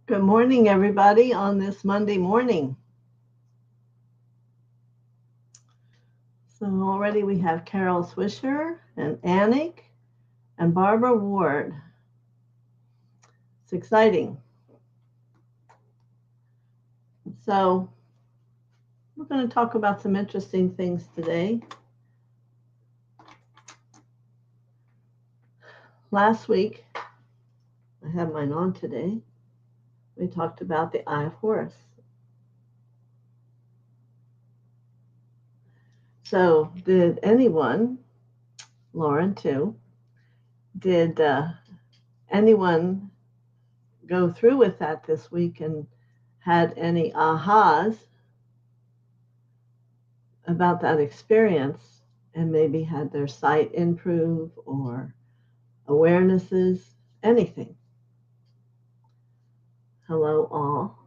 Good morning, everybody, on this Monday morning. So already we have Carol Swisher and Anik and Barbara Ward. It's exciting. So we're going to talk about some interesting things today. Last week, I have mine on today, we talked about the Eye of Horus. So did anyone, Lauren too, did anyone go through with that this week and had any ahas about that experience and maybe had their sight improve or awarenesses, anything? Hello, all.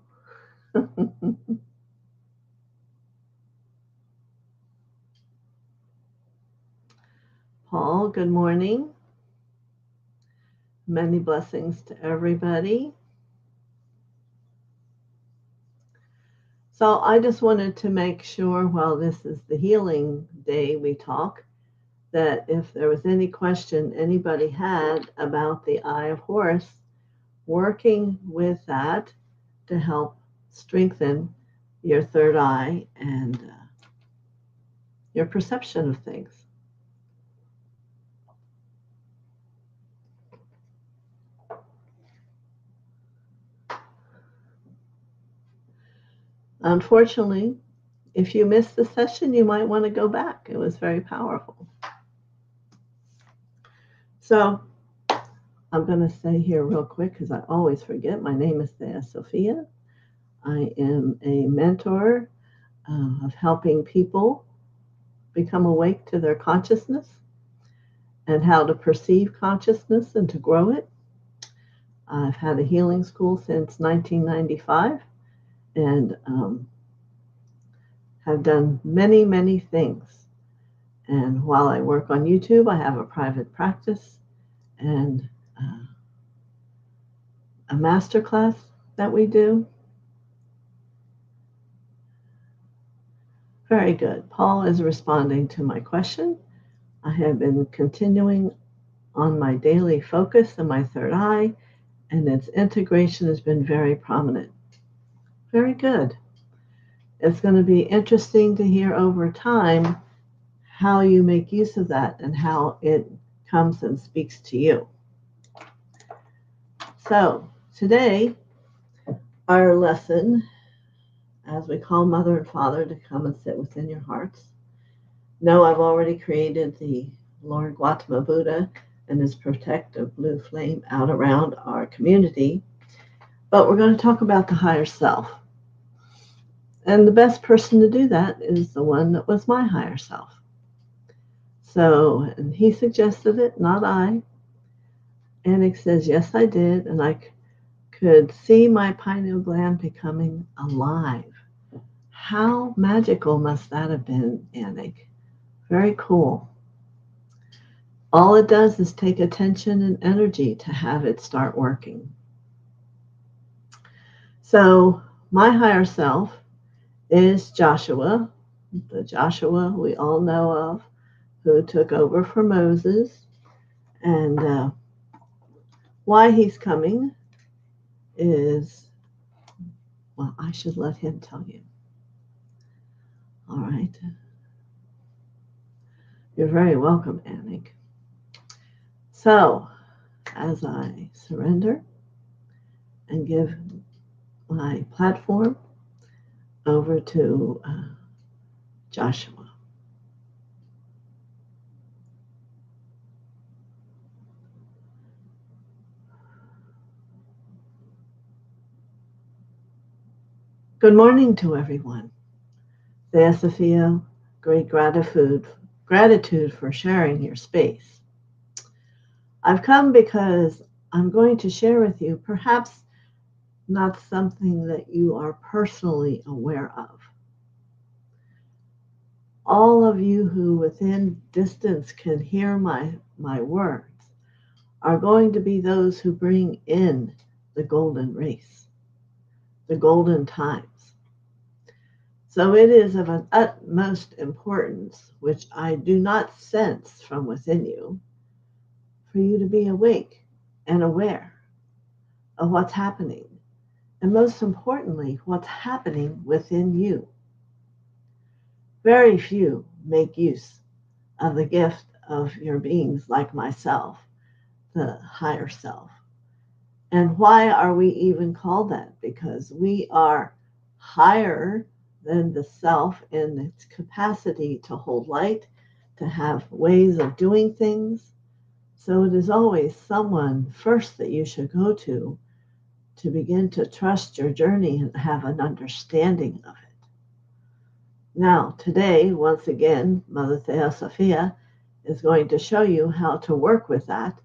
Paul, good morning. Many blessings to everybody. So I just wanted to make sure, while this is the healing day we talk, that if there was any question anybody had about the Eye of Horus, working with that to help strengthen your third eye and your perception of things. Unfortunately, if you missed the session, you might want to go back. It was very powerful. So I'm going to say here real quick, because I always forget, my name is TheoSophia. I am a mentor of helping people become awake to their consciousness and how to perceive consciousness and to grow it. I've had a healing school since 1995 and have done many, many things. And while I work on YouTube, I have a private practice and a master class that we do. Very good. Paul is responding to my question. I have been continuing on my daily focus in my third eye, and its integration has been very prominent. Very good. It's going to be interesting to hear over time how you make use of that and how it comes and speaks to you. So today, our lesson, as we call Mother and Father to come and sit within your hearts. No, I've already created the Lord Gautama Buddha and his protective blue flame out around our community. But we're going to talk about the higher self. And the best person to do that is the one that was my higher self. So, and he suggested it, not I. Anik says, yes, I did. And I could see my pineal gland becoming alive. How magical must that have been, Anik? Very cool. All it does is take attention and energy to have it start working. So my higher self is Joshua, the Joshua we all know of, who took over for Moses. And why he's coming is, well, I should let him tell you. All right. You're very welcome, Anik. So, as I surrender and give my platform over to Joshua. Good morning to everyone. TheoSophia, great gratitude for sharing your space. I've come because I'm going to share with you perhaps not something that you are personally aware of. All of you who within distance can hear my words are going to be those who bring in the golden race. the golden times. So it is of an utmost importance, which I do not sense from within you, for you to be awake and aware of what's happening, and most importantly, what's happening within you. Very few make use of the gift of your beings like myself, the higher self. And why are we even called that? Because we are higher than the self in its capacity to hold light, to have ways of doing things. So it is always someone first that you should go to begin to trust your journey and have an understanding of it. Now, today, once again, Mother TheoSophia is going to show you how to work with that.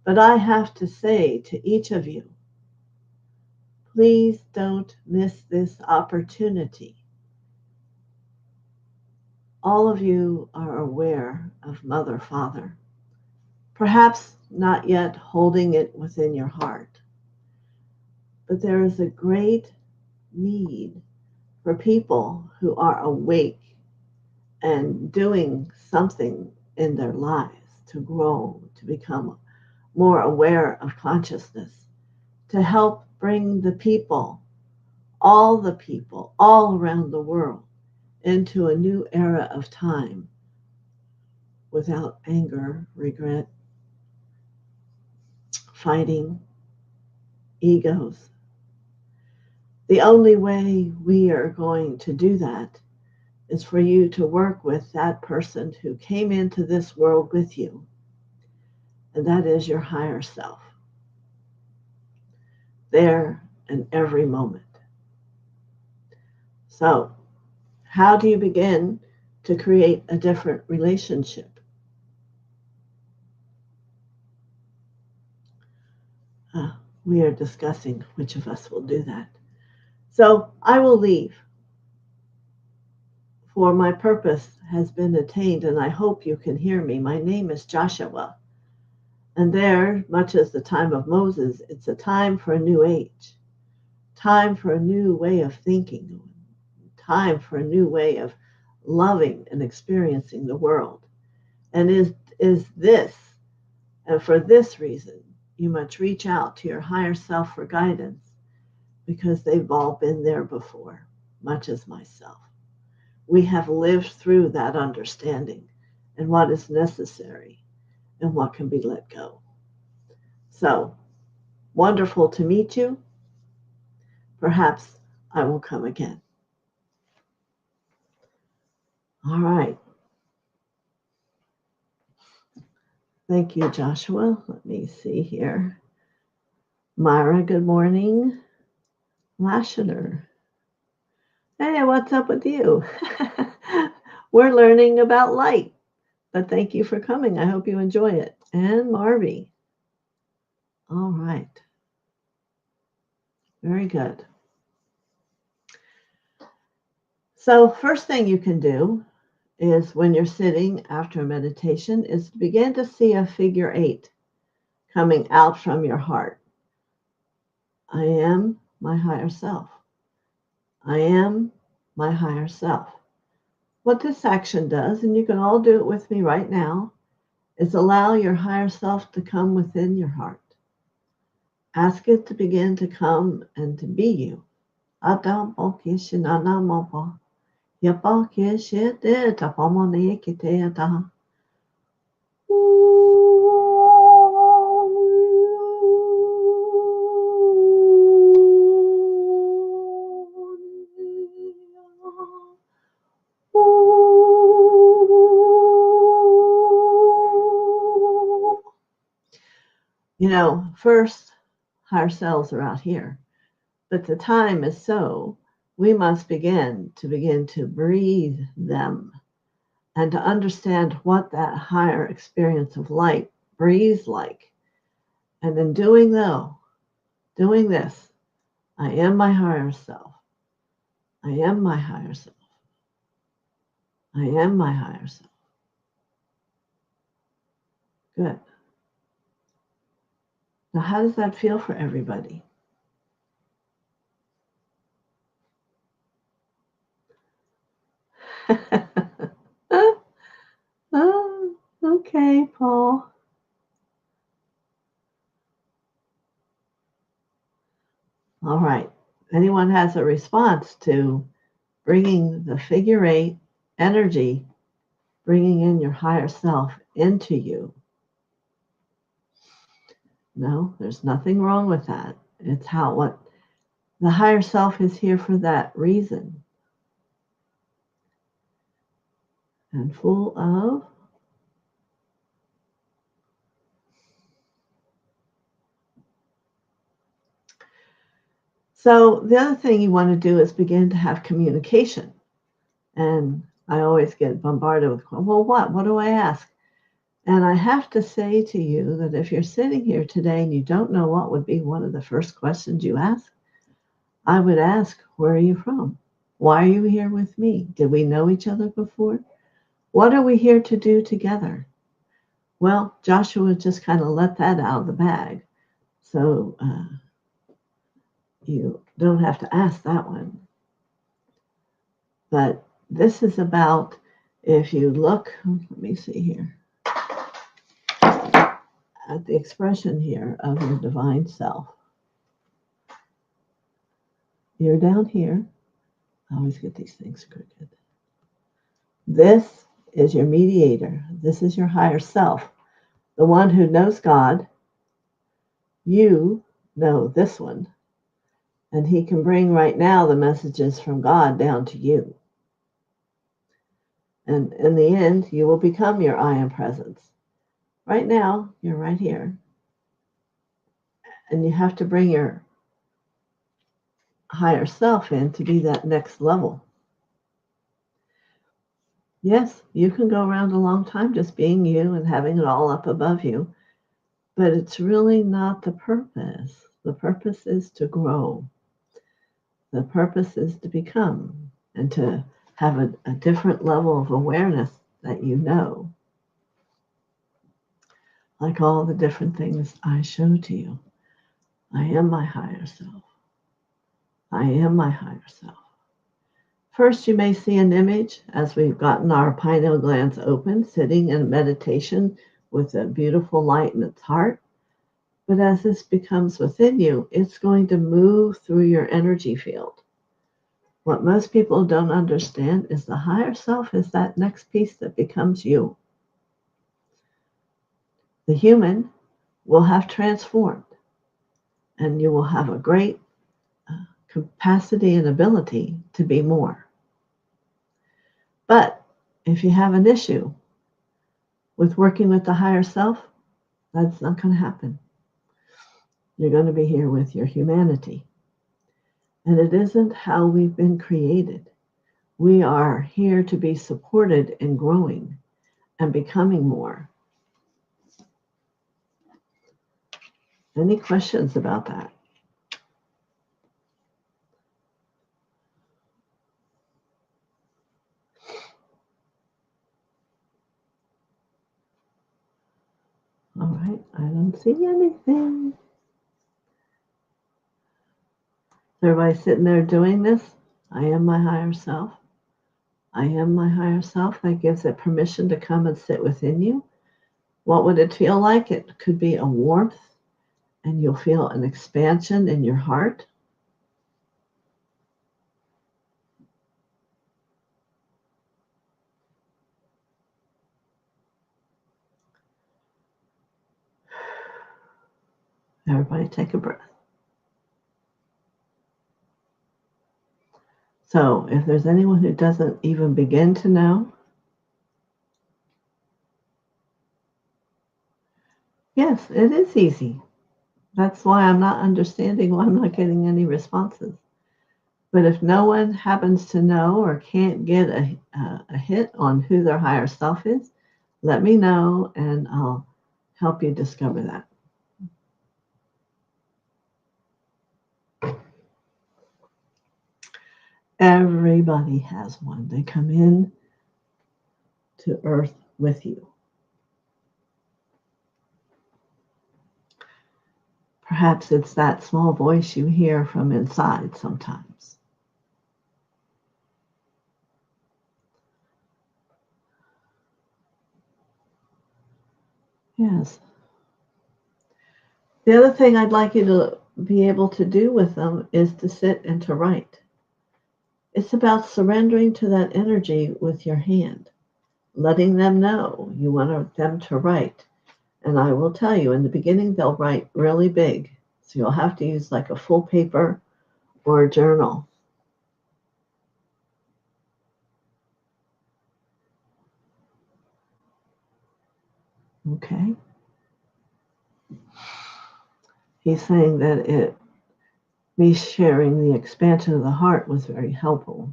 But I have to say to each of you, please don't miss this opportunity. All of you are aware of Mother, Father, perhaps not yet holding it within your heart. But there is a great need for people who are awake and doing something in their lives to grow, to become more aware of consciousness, to help bring the people all around the world into a new era of time without anger, regret, fighting, egos. The only way we are going to do that is for you to work with that person who came into this world with you, and that is your higher self, there in every moment. So, how do you begin to create a different relationship? We are discussing which of us will do that. So, I will leave, for my purpose has been attained, and I hope you can hear me. My name is Joshua, and there, much as the time of Moses, it's a time for a new age, time for a new way of thinking, time for a new way of loving and experiencing the world. And is this, and for this reason, you must reach out to your higher self for guidance, because they've all been there before, much as myself. We have lived through that understanding and what is necessary and what can be let go. So, wonderful to meet you. Perhaps I will come again. All right. Thank you, Joshua. Let me see here. Myra, good morning. Lashiner. Hey, what's up with you? We're learning about light, but thank you for coming. I hope you enjoy it. And Marvy. All right. Very good. So first thing you can do is when you're sitting after a meditation is to begin to see a figure 8 coming out from your heart. I am my higher self. I am my higher self. What this action does, and you can all do it with me right now, is allow your higher self to come within your heart. Ask it to begin to come and to be you. You know, first, higher selves are out here, but the time is so we must begin to breathe them and to understand what that higher experience of light breathes like. And in doing this, I am my higher self. I am my higher self. I am my higher self. Good. Now, how does that feel for everybody? Oh, okay, Paul. All right. Anyone has a response to bringing the figure eight energy, bringing in your higher self into you? No, there's nothing wrong with that. It's what the higher self is here for that reason. And full of. So the other thing you want to do is begin to have communication. And I always get bombarded with, well, what? What do I ask? And I have to say to you that if you're sitting here today and you don't know what would be one of the first questions you ask, I would ask, where are you from? Why are you here with me? Did we know each other before? What are we here to do together? Well, Joshua just kind of let that out of the bag. So you don't have to ask that one. But this is about, if you look, let me see here, at the expression here of your divine self. You're down here. I always get these things crooked. This is your mediator. This is your higher self, the one who knows God. You know this one. And he can bring right now the messages from God down to you. And in the end, you will become your I am presence. Right now, you're right here. And you have to bring your higher self in to be that next level. Yes, you can go around a long time just being you and having it all up above you, but it's really not the purpose. The purpose is to grow. The purpose is to become and to have a different level of awareness that you know. Like all the different things I show to you. I am my higher self. I am my higher self. First, you may see an image as we've gotten our pineal glands open, sitting in meditation with a beautiful light in its heart. But as this becomes within you, it's going to move through your energy field. What most people don't understand is the higher self is that next piece that becomes you. The human will have transformed, and you will have a great capacity and ability to be more. But if you have an issue with working with the higher self, that's not going to happen. You're going to be here with your humanity. And it isn't how we've been created. We are here to be supported in growing and becoming more. Any questions about that? All right, I don't see anything. Everybody sitting there doing this? I am my higher self. I am my higher self. That gives it permission to come and sit within you. What would it feel like? It could be a warmth, and you'll feel an expansion in your heart. Everybody take a breath. So if there's anyone who doesn't even begin to know, yes, it is easy. That's why I'm not understanding why I'm not getting any responses. But if no one happens to know or can't get a hit on who their higher self is, let me know and I'll help you discover that. Everybody has one. They come in to Earth with you. Perhaps it's that small voice you hear from inside sometimes. Yes. The other thing I'd like you to be able to do with them is to sit and to write. It's about surrendering to that energy with your hand, letting them know you want them to write. And I will tell you, in the beginning, they'll write really big. So you'll have to use like a full paper or a journal. Okay? He's saying that me sharing the expansion of the heart was very helpful.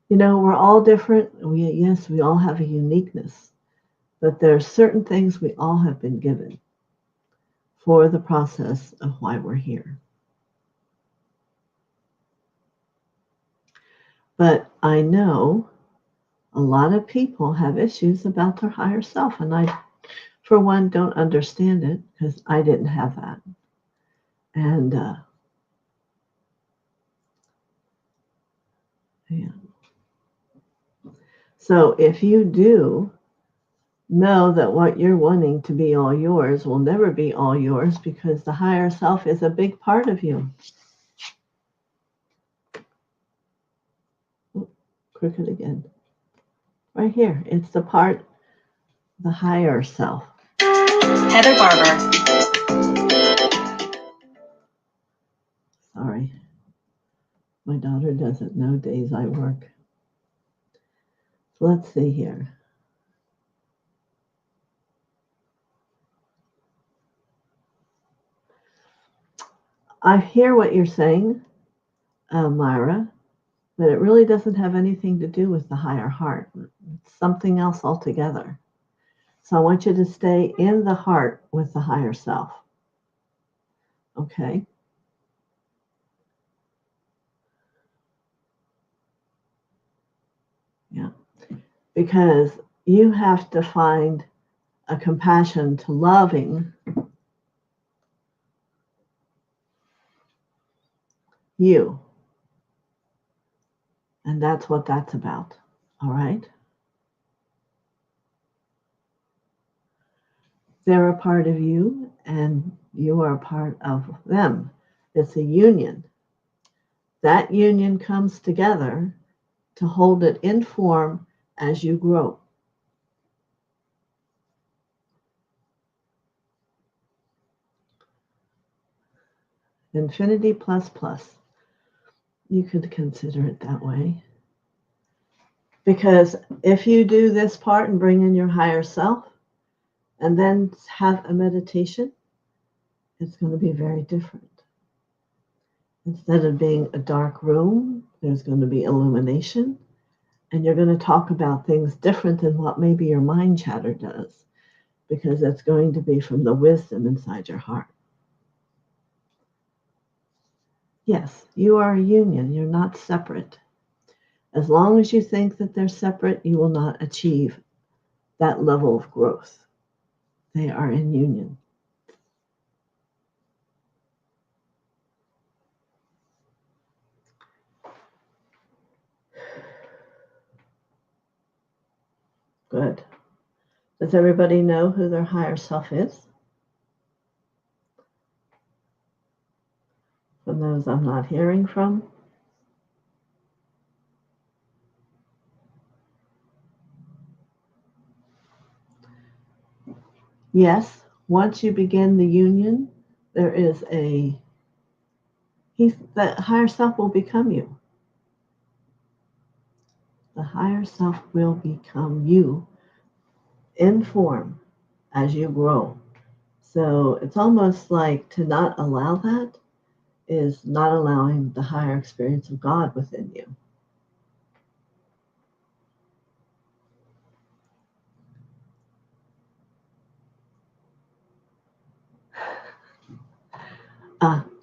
You know, we're all different. Yes, we all have a uniqueness, but there are certain things we all have been given for the process of why we're here. But I know a lot of people have issues about their higher self, and I, for one, don't understand it because I didn't have that. And yeah. So if you do know that what you're wanting to be all yours will never be all yours, because the higher self is a big part of you. Crooked again. Right here. It's the part, the higher self. Heather Barber. Sorry. My daughter doesn't know days I work. So let's see here. I hear what you're saying, Myra, but it really doesn't have anything to do with the higher heart. It's something else altogether. So I want you to stay in the heart with the higher self. Okay? Yeah. Because you have to find a compassion to loving you. And that's what that's about. All right? They're a part of you, and you are a part of them. It's a union. That union comes together to hold it in form as you grow. Infinity plus plus. You could consider it that way. Because if you do this part and bring in your higher self and then have a meditation, it's going to be very different. Instead of being a dark room, there's going to be illumination, and you're going to talk about things different than what maybe your mind chatter does, because it's going to be from the wisdom inside your heart. Yes, you are a union. You're not separate. As long as you think that they're separate, you will not achieve that level of growth. They are in union. Good. Does everybody know who their higher self is? From those I'm not hearing from? Yes, once you begin the union, there is that higher self will become you. The higher self will become you in form as you grow. So it's almost like to not allow that is not allowing the higher experience of God within you.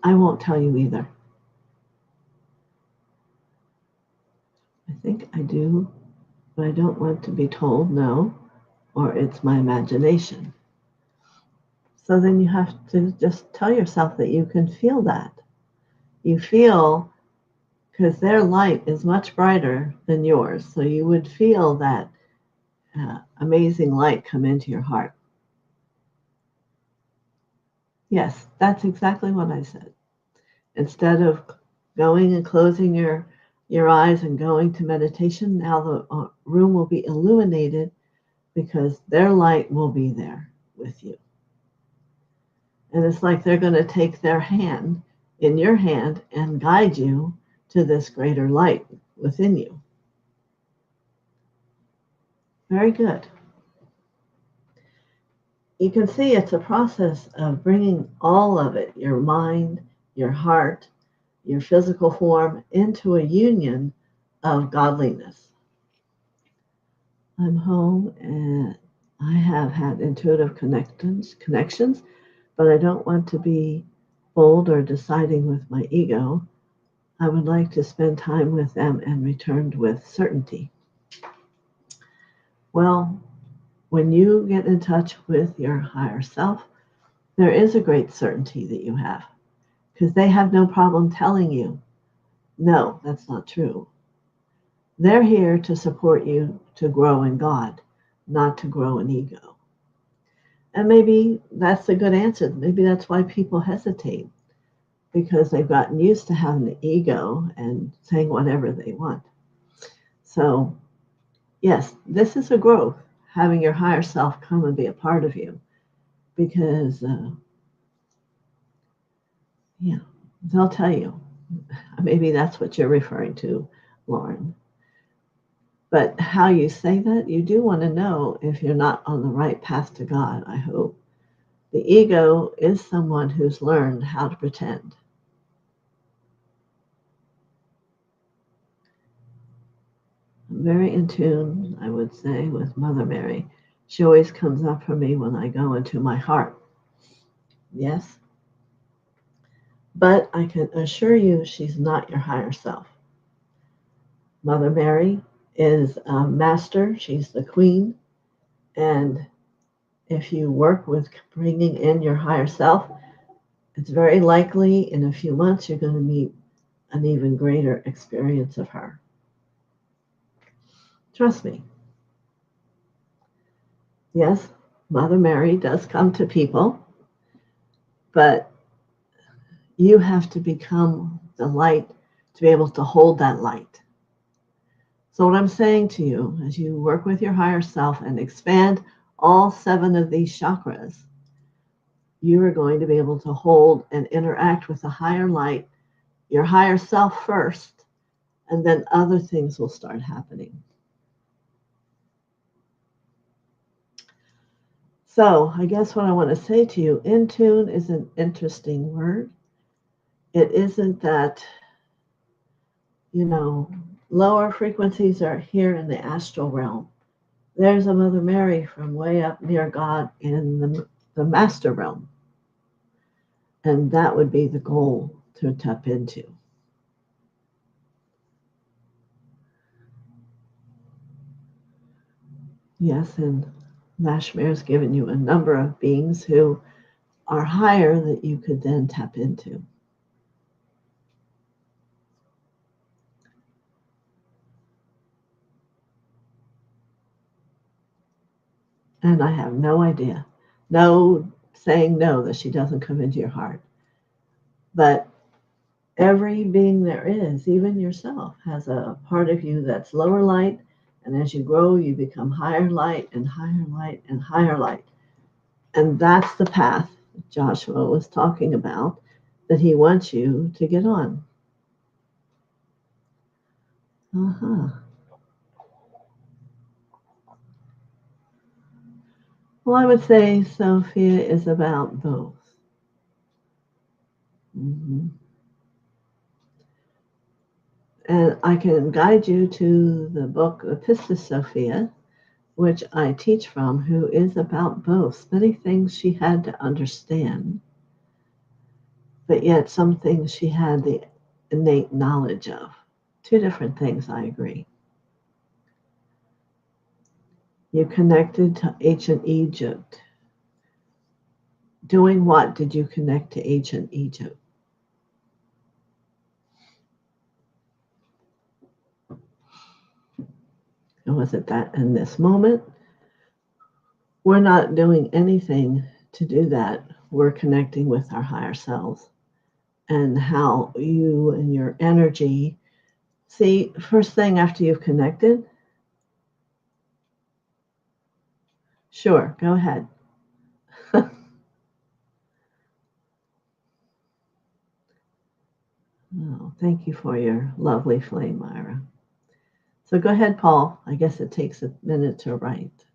I won't tell you either. I think I do, but I don't want to be told no, or it's my imagination. So then you have to just tell yourself that you can feel that. You feel, because their light is much brighter than yours, so you would feel that amazing light come into your heart. Yes, that's exactly what I said. Instead of going and closing your eyes and going to meditation, now the room will be illuminated because their light will be there with you. And it's like they're going to take their hand in your hand and guide you to this greater light within you. Very good. You can see it's a process of bringing all of it, your mind, your heart, your physical form, into a union of godliness. I'm home and I have had intuitive connections, but I don't want to be bold or deciding with my ego. I would like to spend time with them and return with certainty. Well, when you get in touch with your higher self, there is a great certainty that you have because they have no problem telling you, no, that's not true. They're here to support you to grow in God, not to grow in ego. And maybe that's a good answer. Maybe that's why people hesitate, because they've gotten used to having the ego and saying whatever they want. So, yes, this is a growth, having your higher self come and be a part of you, because, they'll tell you. Maybe that's what you're referring to, Lauren. But how you say that, you do want to know if you're not on the right path to God, I hope. The ego is someone who's learned how to pretend. I'm very in tune, I would say, with Mother Mary. She always comes up for me when I go into my heart. Yes? But I can assure you she's not your higher self. Mother Mary is a master. She's the queen. And if you work with bringing in your higher self, it's very likely in a few months you're going to meet an even greater experience of her. Trust me. Yes, Mother Mary does come to people, but you have to become the light to be able to hold that light. So what I'm saying to you, as you work with your higher self and expand all 7 of these chakras, you are going to be able to hold and interact with the higher light, your higher self first, and then other things will start happening. So I guess what I want to say to you, in tune is an interesting word. It isn't that, lower frequencies are here in the astral realm. There's a Mother Mary from way up near God in the master realm. And that would be the goal to tap into. Yes, and Lashmere has given you a number of beings who are higher that you could then tap into. And I have no idea. No saying no that she doesn't come into your heart. But every being there is, even yourself, has a part of you that's lower light. And as you grow, you become higher light and higher light and higher light. And that's the path Joshua was talking about that he wants you to get on. Well, I would say Sophia is about both. And I can guide you to the book TheoSophia, which I teach from, who is about both. Many things she had to understand, but yet some things she had the innate knowledge of. 2 different things, I agree. You connected to ancient Egypt. Doing what did you connect to ancient Egypt? And was it that in this moment? We're not doing anything to do that. We're connecting with our higher selves and how you and your energy. See, first thing after you've connected, sure, go ahead. Oh, thank you for your lovely flame, Myra. So go ahead, Paul. I guess it takes a minute to write.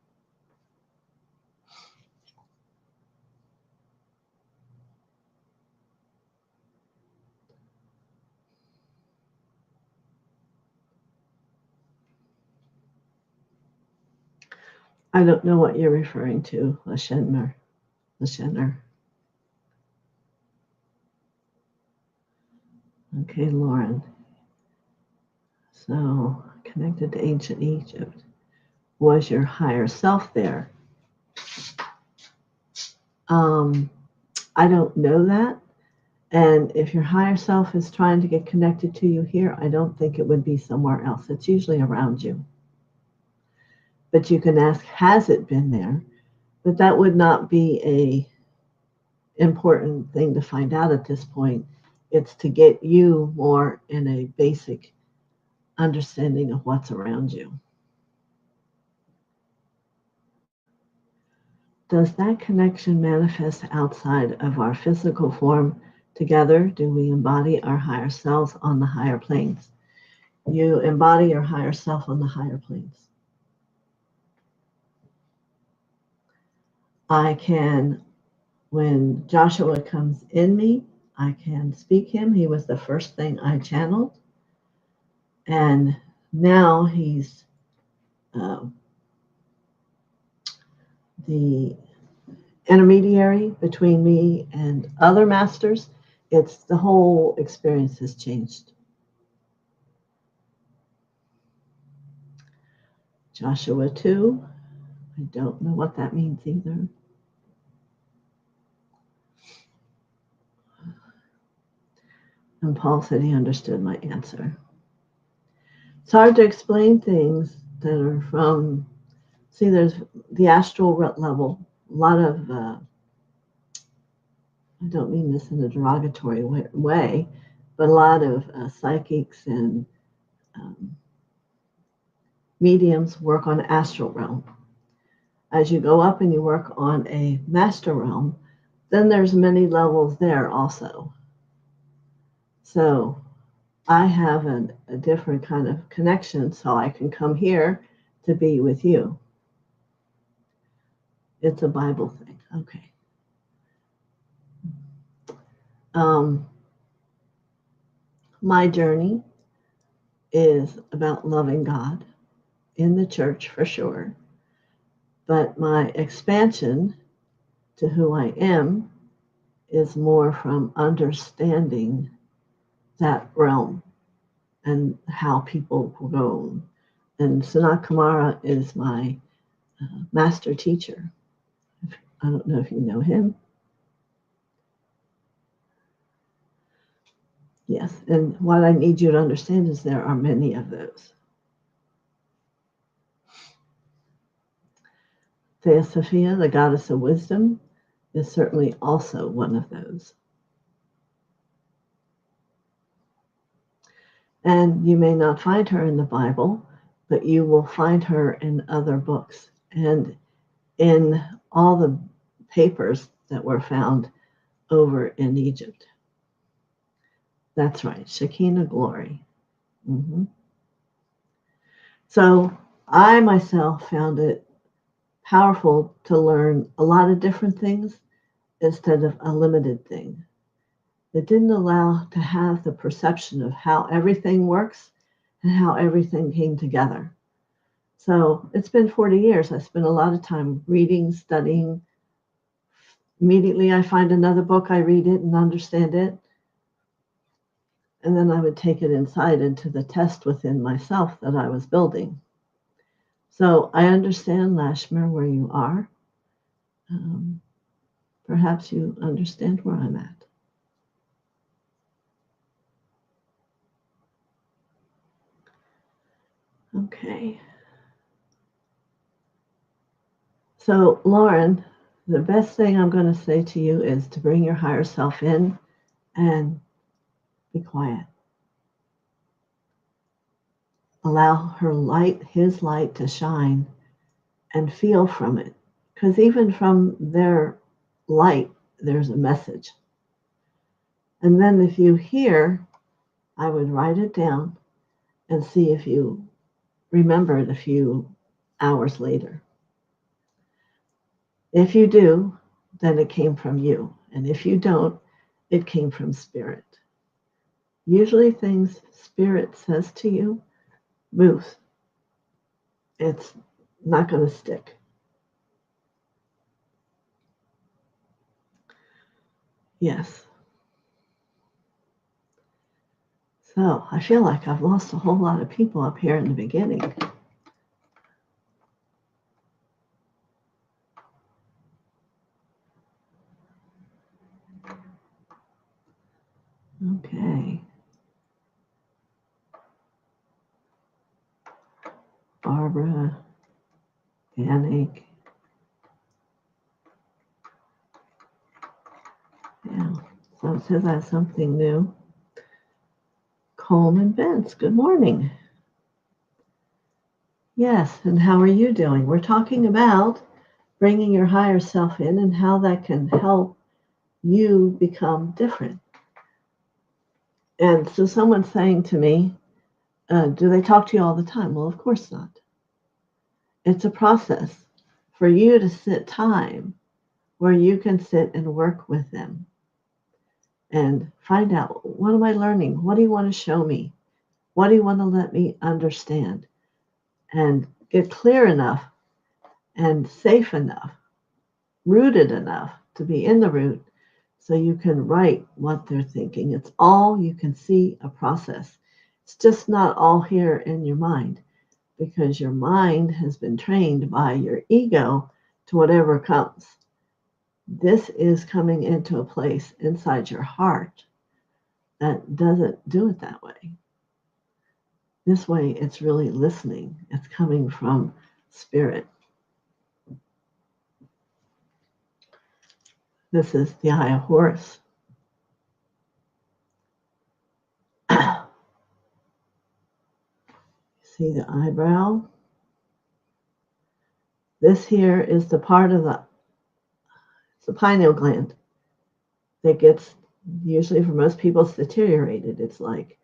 I don't know what you're referring to, Lashenner. Okay, Lauren. So, connected to ancient Egypt. Was your higher self there? I don't know that. And if your higher self is trying to get connected to you here, I don't think it would be somewhere else. It's usually around you. But you can ask, has it been there? But that would not be a important thing to find out at this point. It's to get you more in a basic understanding of what's around you. Does that connection manifest outside of our physical form? Together, do we embody our higher selves on the higher planes? You embody your higher self on the higher planes. I can, when Joshua comes in me, I can speak him. He was the first thing I channeled. And now he's the intermediary between me and other masters. It's the whole experience has changed. Joshua 2, I don't know what that means either. And Paul said he understood my answer. It's hard to explain things that are from, see, there's the astral level, a lot of, I don't mean this in a derogatory way, but a lot of psychics and mediums work on astral realm. As you go up and you work on a master realm, then there's many levels there also. So I have a different kind of connection, so I can come here to be with you. It's a Bible thing. Okay. My journey is about loving God in the church for sure, but my expansion to who I am is more from understanding that realm and how people grow. And Sanat Kumara is my master teacher. I don't know if you know him. Yes, and what I need you to understand is there are many of those. TheoSophia, the goddess of wisdom, is certainly also one of those. And you may not find her in the Bible, but you will find her in other books and in all the papers that were found over in Egypt. That's right, Shekinah glory. Mm-hmm. So I myself found it powerful to learn a lot of different things instead of a limited thing. It didn't allow to have the perception of how everything works and how everything came together. So it's been 40 years. I spent a lot of time reading, studying. Immediately I find another book, I read it and understand it. And then I would take it inside into the test within myself that I was building. So I understand, Lashmer, where you are. Perhaps you understand where I'm at. Okay. So, Lauren, the best thing I'm going to say to you is to bring your higher self in and be quiet. Allow her light, his light, to shine and feel from it. Because even from their light, there's a message. And then if you hear, I would write it down and see if you remember it a few hours later. If you do, then it came from you. And if you don't, it came from spirit. Usually things spirit says to you moves. It's not going to stick. Yes. So I feel like I've lost a whole lot of people up here in the beginning. Okay. Barbara, Yannick. Yeah. So it says I have something new. Coleman Bentz, good morning. Yes, and how are you doing? We're talking about bringing your higher self in and how that can help you become different. And so someone's saying to me, do they talk to you all the time? Well, of course not. It's a process for you to sit time where you can sit and work with them and find out, what am I learning? What do you want to show me? What do you want to let me understand? And get clear enough and safe enough, rooted enough to be in the root so you can write what they're thinking. It's all you can see a process. It's just not all here in your mind, because your mind has been trained by your ego to whatever comes. This is coming into a place inside your heart that doesn't do it that way. This way, it's really listening. It's coming from spirit. This is the eye of Horus. See the eyebrow? This here is the part of the pineal gland that gets, usually for most people, it's deteriorated. It's like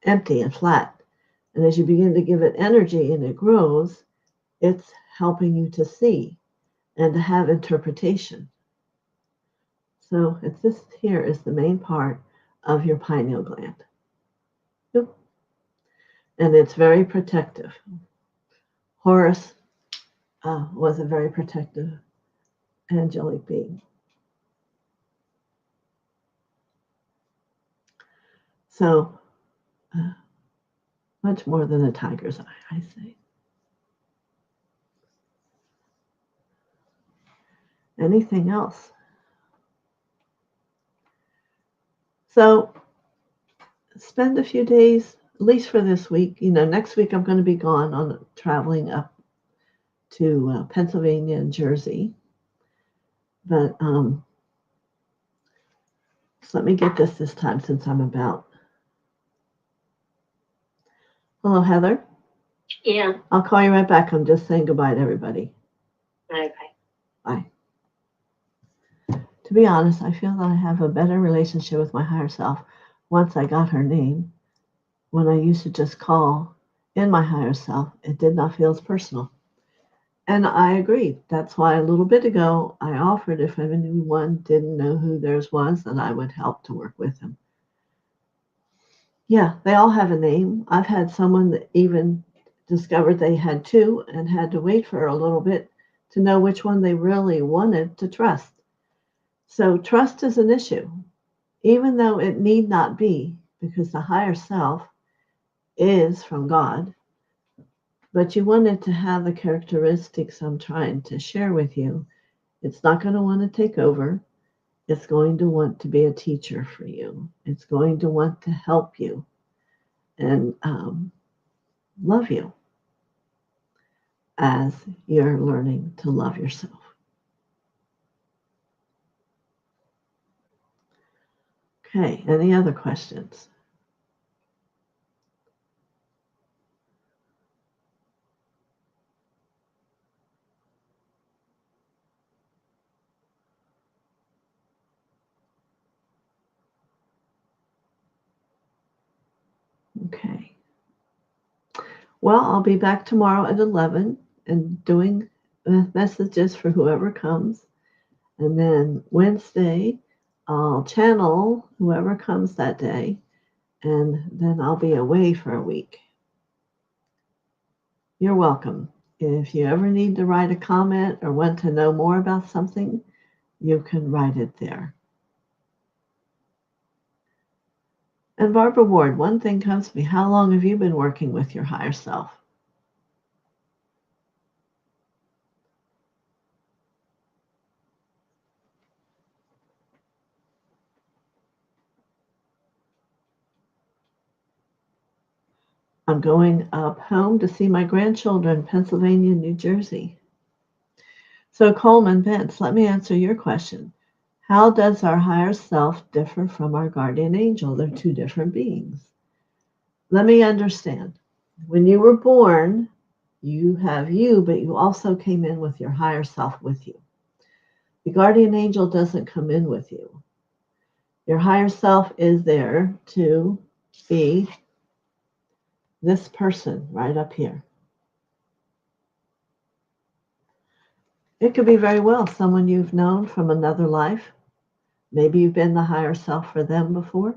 empty and flat. And as you begin to give it energy and it grows, it's helping you to see and to have interpretation. So it's this here is the main part of your pineal gland. And it's very protective. Horus was a very protective angelic being. So much more than a tiger's eye, I say. Anything else? So spend a few days, at least for this week. Next week I'm going to be gone on traveling up to Pennsylvania and Jersey. But so let me get this time since I'm about. Hello, Heather. Yeah. I'll call you right back. I'm just saying goodbye to everybody. Okay. Bye. To be honest, I feel that I have a better relationship with my higher self once I got her name. When I used to just call in my higher self, it did not feel as personal. And I agreed. That's why a little bit ago I offered, if anyone didn't know who theirs was, that I would help to work with them. Yeah, they all have a name. I've had someone that even discovered they had two and had to wait for a little bit to know which one they really wanted to trust. So trust is an issue, even though it need not be, because the higher self is from God. But you want it to have the characteristics I'm trying to share with you. It's not going to want to take over. It's going to want to be a teacher for you. It's going to want to help you and love you. as you're learning to love yourself. Okay, any other questions? Okay. Well, I'll be back tomorrow at 11 and doing messages for whoever comes. And then Wednesday, I'll channel whoever comes that day. And then I'll be away for a week. You're welcome. If you ever need to write a comment or want to know more about something, you can write it there. And Barbara Ward, one thing comes to me. How long have you been working with your higher self? I'm going up home to see my grandchildren, Pennsylvania, New Jersey. So Coleman Bentz, let me answer your question. How does our higher self differ from our guardian angel? They're two different beings. Let me understand. When you were born, you have you, but you also came in with your higher self with you. The guardian angel doesn't come in with you. Your higher self is there to be this person right up here. It could be very well someone you've known from another life. Maybe you've been the higher self for them before.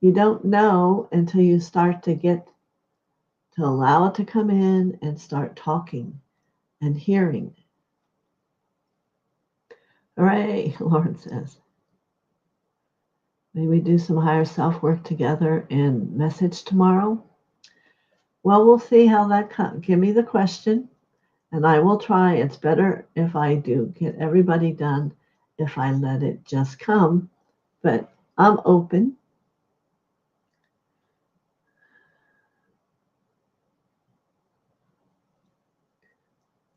You don't know until you start to get to allow it to come in and start talking and hearing. Hooray, Lauren says. May we do some higher self work together in message tomorrow? Well, we'll see how that comes. Give me the question, and I will try. It's better if I do get everybody done if I let it just come, but I'm open.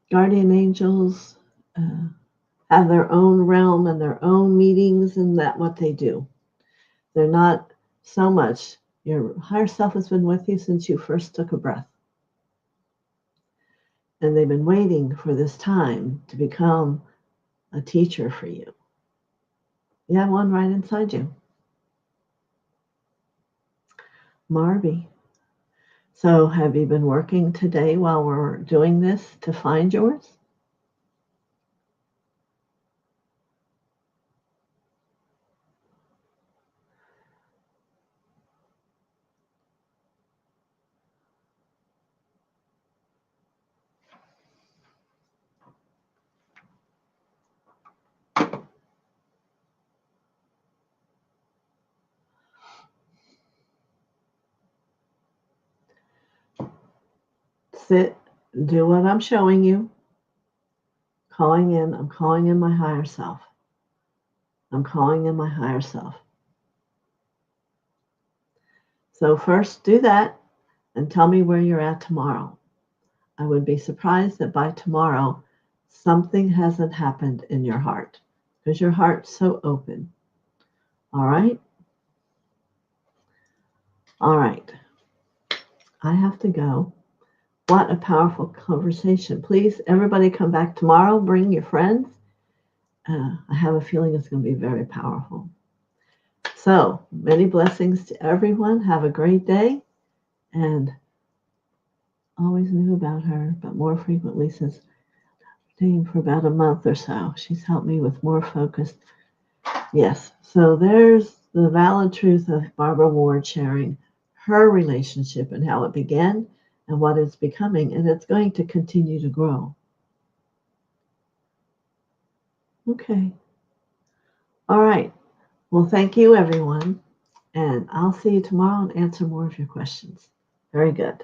Guardian angels have their own realm and their own meetings, and that's what they do. They're not so much, your higher self has been with you since you first took a breath. And they've been waiting for this time to become a teacher for you. You have one right inside you. Marby. So have you been working today while we're doing this to find yours? Sit, do what I'm showing you. I'm calling in my higher self. I'm calling in my higher self. So first do that and tell me where you're at tomorrow. I would be surprised that by tomorrow something hasn't happened in your heart because your heart's so open. All right? All right. I have to go. What a powerful conversation. Please, everybody come back tomorrow. Bring your friends. I have a feeling it's going to be very powerful. So, many blessings to everyone. Have a great day. And always knew about her, but more frequently since staying for about a month or so. She's helped me with more focus. Yes, so there's the valid truth of Barbara Ward sharing her relationship and how it began and what it's becoming, and it's going to continue to grow. Okay. All right. Well, thank you, everyone, and I'll see you tomorrow and answer more of your questions. Very good.